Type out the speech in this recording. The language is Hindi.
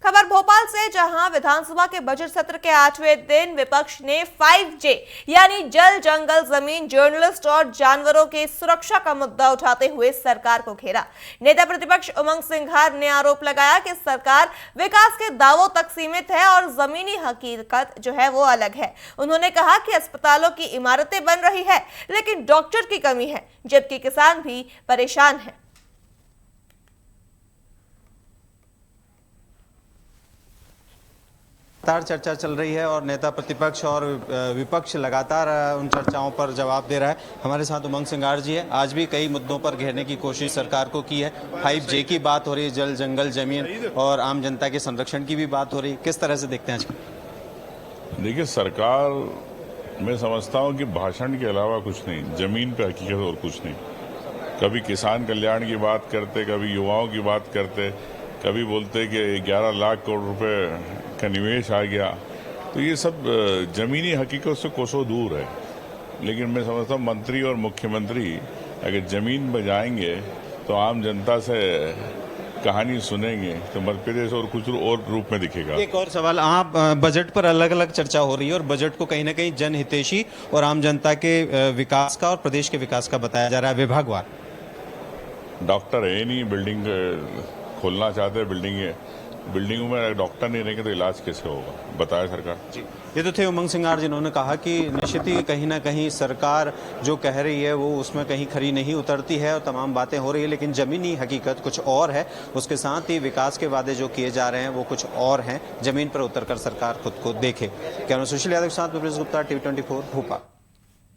खबर भोपाल से, जहां विधानसभा के बजट सत्र के 8वें दिन विपक्ष ने 5J यानी जल, जंगल, जमीन, जर्नलिस्ट और जानवरों की सुरक्षा का मुद्दा उठाते हुए सरकार को घेरा। नेता प्रतिपक्ष उमंग सिंघार ने आरोप लगाया कि सरकार विकास के दावों तक सीमित है और जमीनी हकीकत जो है वो अलग है। उन्होंने कहा कि अस्पतालों की इमारतें बन रही है लेकिन डॉक्टर की कमी है, जबकि किसान भी परेशान है। लगातार चर्चा चल रही है और नेता प्रतिपक्ष और विपक्ष लगातार उन चर्चाओं पर जवाब दे रहा है। हमारे साथ उमंग सिंघार जी है। आज भी कई मुद्दों पर घेरने की कोशिश सरकार को की है। 5J की बात हो रही है, जल, जंगल, जमीन और आम जनता के संरक्षण की भी बात हो रही है। किस तरह से देखते हैं आज? देखिए, सरकार मैं समझता हूँ कि भाषण के अलावा कुछ नहीं, जमीन पे हकीकत और कुछ नहीं। कभी किसान कल्याण की बात करते, कभी युवाओं की बात करते, कभी बोलते कि 11 लाख करोड़ रुपए का निवेश आ गया। तो ये सब जमीनी हकीकत से कोसों दूर है। लेकिन मैं समझता हूँ मंत्री और मुख्यमंत्री अगर जमीन पर जाएंगे तो आम जनता से कहानी सुनेंगे तो मध्य प्रदेश और कुछ और रूप में दिखेगा। एक और सवाल, आप बजट पर अलग अलग चर्चा हो रही है और बजट को कहीं ना कहीं जनहितैषी और आम जनता के विकास का और प्रदेश के विकास का बताया जा रहा है विभागवार। डॉक्टर है नहीं, बिल्डिंग खोलना चाहते हैं, बिल्डिंगों में डॉक्टर नहीं रहेंगे तो इलाज कैसे होगा, बताया सरकार। जी, ये तो थे उमंग सिंघार जिन्होंने कहा कि निश्चित ही कहीं ना कहीं सरकार जो कह रही है वो उसमें कहीं खरी नहीं उतरती है और तमाम बातें हो रही है, लेकिन जमीनी हकीकत कुछ और है। उसके साथ ही विकास के वादे जो किए जा रहे हैं वो कुछ और हैं। जमीन पर उतरकर सरकार खुद को देखे। कैमरा सुशील यादव के साथ गुप्ता, TV24 भोपाल।